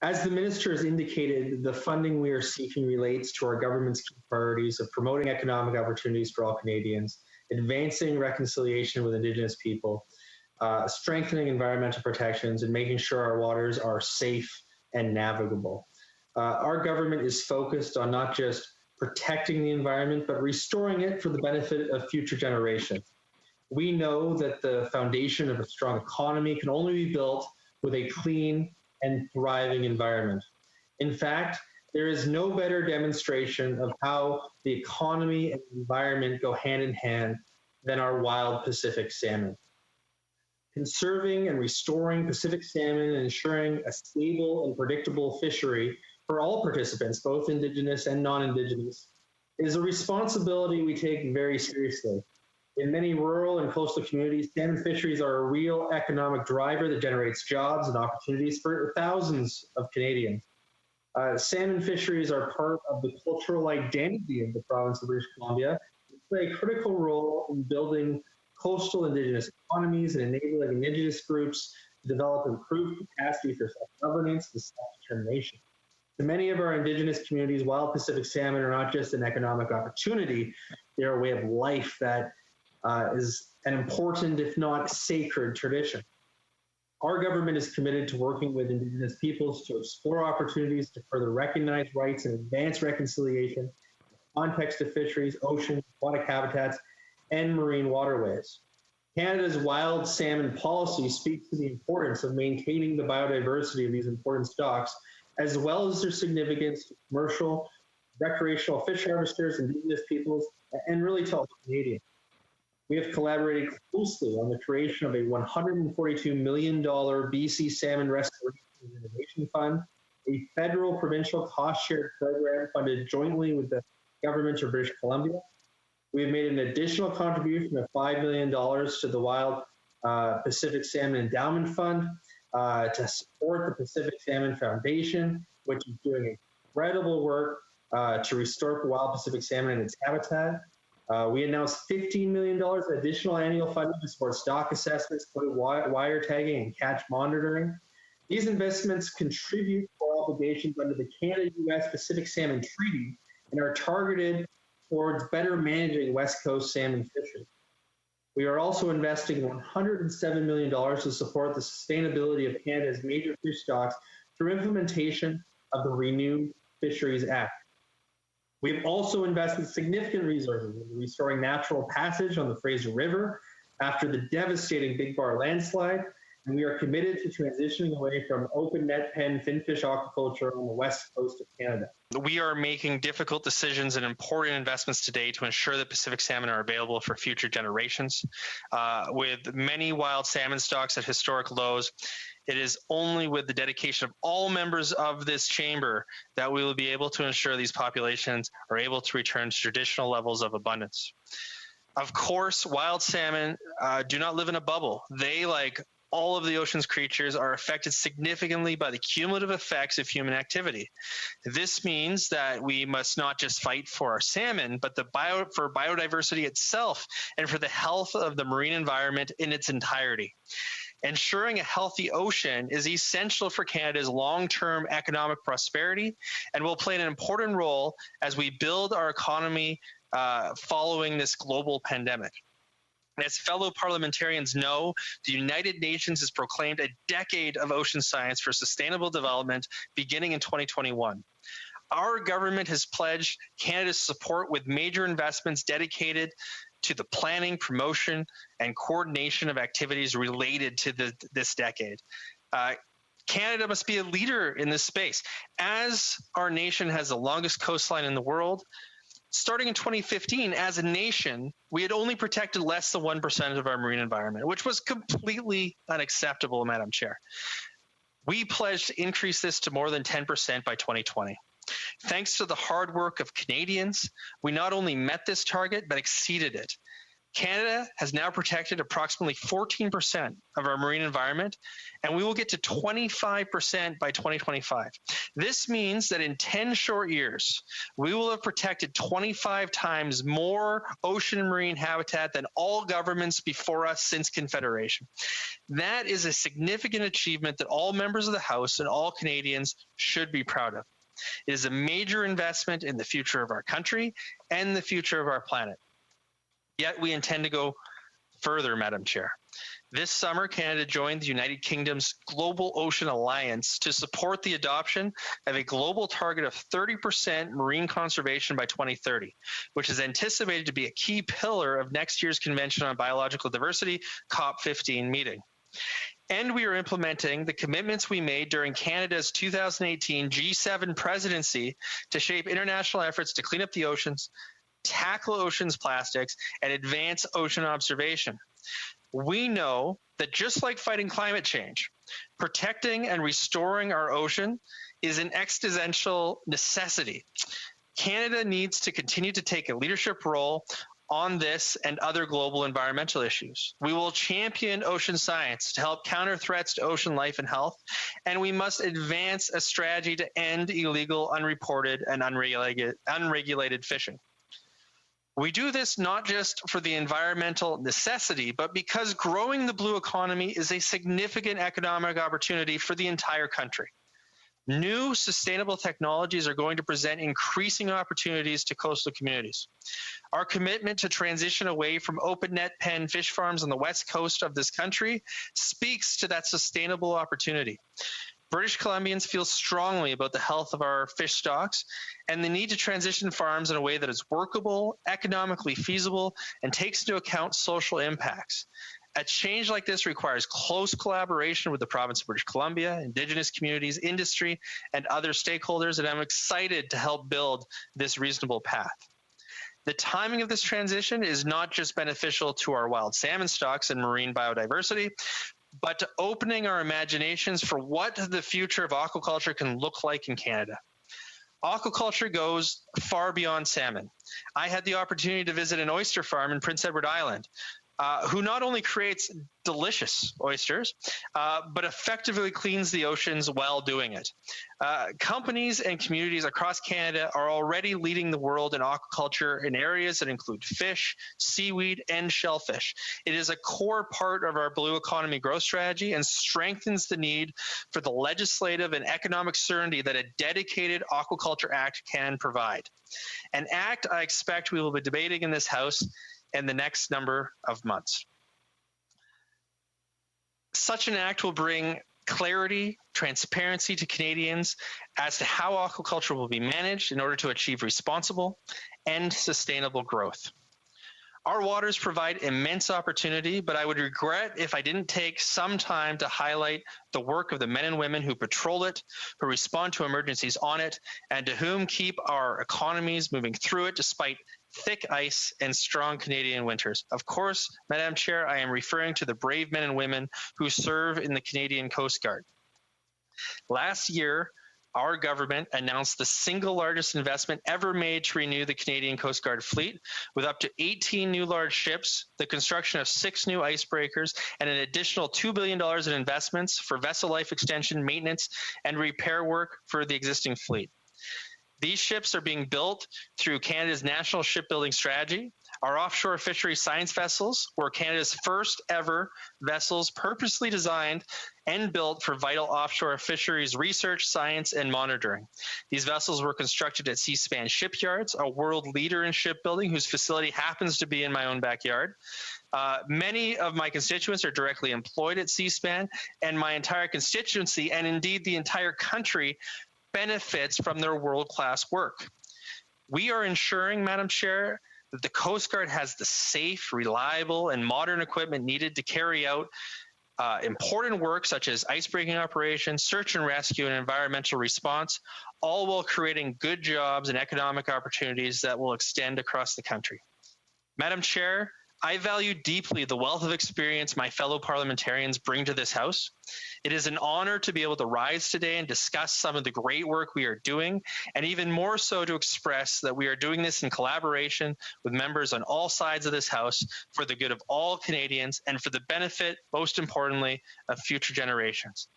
As the minister has indicated, the funding we are seeking relates to our government's key priorities of promoting economic opportunities for all Canadians, advancing reconciliation with Indigenous people, strengthening environmental protections, and making sure our waters are safe and navigable. Our government is focused on not just protecting the environment, but restoring it for the benefit of future generations. We know that the foundation of a strong economy can only be built with a clean and thriving environment. In fact, there is no better demonstration of how the economy and the environment go hand in hand than our wild Pacific salmon. Conserving and restoring Pacific salmon and ensuring a stable and predictable fishery for all participants, both Indigenous and non-Indigenous, is a responsibility we take very seriously. In many rural and coastal communities, salmon fisheries are a real economic driver that generates jobs and opportunities for thousands of Canadians. Salmon fisheries are part of the cultural identity of the province of British Columbia. They play a critical role in building coastal Indigenous economies and enabling Indigenous groups to develop improved capacity for self-governance and self-determination. To many of our Indigenous communities, wild Pacific salmon are not just an economic opportunity, they're a way of life that is an important, if not sacred, tradition. Our government is committed to working with Indigenous peoples to explore opportunities to further recognize rights and advance reconciliation in the context of fisheries, oceans, aquatic habitats, and marine waterways. Canada's wild salmon policy speaks to the importance of maintaining the biodiversity of these important stocks, as well as their significance to commercial, recreational fish harvesters, Indigenous peoples, and really to all Canadians. We have collaborated closely on the creation of a $142 million BC Salmon Restoration and Innovation Fund, a federal provincial cost-shared program funded jointly with the government of British Columbia. We have made an additional contribution of $5 million to the Wild Pacific Salmon Endowment Fund to support the Pacific Salmon Foundation, which is doing incredible work to restore wild Pacific salmon and its habitat. We announced $15 million additional annual funding to support stock assessments, wire tagging, and catch monitoring. These investments contribute to our obligations under the Canada-U.S. Pacific Salmon Treaty and are targeted towards better managing West Coast salmon fishing. We are also investing $107 million to support the sustainability of Canada's major fish stocks through implementation of the Renewed Fisheries Act. We've also invested significant resources in restoring natural passage on the Fraser River after the devastating Big Bar landslide, and we are committed to transitioning away from open net pen finfish aquaculture on the west coast of Canada. We are making difficult decisions and important investments today to ensure that Pacific salmon are available for future generations. With many wild salmon stocks at historic lows, it is only with the dedication of all members of this chamber that we will be able to ensure these populations are able to return to traditional levels of abundance. Of course, wild salmon do not live in a bubble. They, like all of the ocean's creatures, are affected significantly by the cumulative effects of human activity. This means that we must not just fight for our salmon, but for biodiversity itself and for the health of the marine environment in its entirety. Ensuring a healthy ocean is essential for Canada's long-term economic prosperity and will play an important role as we build our economy following this global pandemic. As fellow parliamentarians know, the United Nations has proclaimed a decade of ocean science for sustainable development beginning in 2021. Our government has pledged Canada's support with major investments dedicated to the planning, promotion, and coordination of activities related to this decade. Canada must be a leader in this space. As our nation has the longest coastline in the world, starting in 2015, as a nation, we had only protected less than 1% of our marine environment, which was completely unacceptable, Madam Chair. We pledged to increase this to more than 10% by 2020. Thanks to the hard work of Canadians, we not only met this target, but exceeded it. Canada has now protected approximately 14% of our marine environment, and we will get to 25% by 2025. This means that in 10 short years, we will have protected 25 times more ocean and marine habitat than all governments before us since Confederation. That is a significant achievement that all members of the House and all Canadians should be proud of. It is a major investment in the future of our country and the future of our planet. Yet we intend to go further, Madam Chair. This summer, Canada joined the United Kingdom's Global Ocean Alliance to support the adoption of a global target of 30% marine conservation by 2030, which is anticipated to be a key pillar of next year's Convention on Biological Diversity, COP15 meeting. And we are implementing the commitments we made during Canada's 2018 G7 presidency to shape international efforts to clean up the oceans, tackle oceans plastics, and advance ocean observation. We know that just like fighting climate change, protecting and restoring our ocean is an existential necessity. Canada needs to continue to take a leadership role on this and other global environmental issues. We will champion ocean science to help counter threats to ocean life and health, and we must advance a strategy to end illegal, unreported, and unregulated fishing. We do this not just for the environmental necessity, but because growing the blue economy is a significant economic opportunity for the entire country. New sustainable technologies are going to present increasing opportunities to coastal communities. Our commitment to transition away from open net pen fish farms on the west coast of this country speaks to that sustainable opportunity. British Columbians feel strongly about the health of our fish stocks and the need to transition farms in a way that is workable, economically feasible, and takes into account social impacts. A change like this requires close collaboration with the province of British Columbia, Indigenous communities, industry, and other stakeholders, and I'm excited to help build this reasonable path. The timing of this transition is not just beneficial to our wild salmon stocks and marine biodiversity, but to opening our imaginations for what the future of aquaculture can look like in Canada. Aquaculture goes far beyond salmon. I had the opportunity to visit an oyster farm in Prince Edward Island, who not only creates delicious oysters, but effectively cleans the oceans while doing it. Companies and communities across Canada are already leading the world in aquaculture in areas that include fish, seaweed, and shellfish. It is a core part of our blue economy growth strategy and strengthens the need for the legislative and economic certainty that a dedicated Aquaculture Act can provide. An act I expect we will be debating in this House in the next number of months. Such an act will bring clarity, transparency to Canadians as to how aquaculture will be managed in order to achieve responsible and sustainable growth. Our waters provide immense opportunity, but I would regret if I didn't take some time to highlight the work of the men and women who patrol it, who respond to emergencies on it, and to whom keep our economies moving through it despite thick ice and strong Canadian winters. Of course, Madam Chair, I am referring to the brave men and women who serve in the Canadian Coast Guard. Last year, our government announced the single largest investment ever made to renew the Canadian Coast Guard fleet, with up to 18 new large ships, the construction of 6 new icebreakers, and an additional $2 billion in investments for vessel life extension, maintenance, and repair work for the existing fleet. These ships are being built through Canada's national shipbuilding strategy. Our offshore fishery science vessels were Canada's first ever vessels purposely designed and built for vital offshore fisheries research, science, and monitoring. These vessels were constructed at Seaspan Shipyards, a world leader in shipbuilding whose facility happens to be in my own backyard. Many of my constituents are directly employed at Seaspan, and my entire constituency, and indeed the entire country, benefits from their world-class work. We are ensuring, Madam Chair, that the Coast Guard has the safe, reliable, and modern equipment needed to carry out important work such as icebreaking operations, search and rescue, and environmental response, all while creating good jobs and economic opportunities that will extend across the country. Madam Chair, I value deeply the wealth of experience my fellow parliamentarians bring to this House. It is an honor to be able to rise today and discuss some of the great work we are doing, and even more so to express that we are doing this in collaboration with members on all sides of this House for the good of all Canadians and for the benefit, most importantly, of future generations.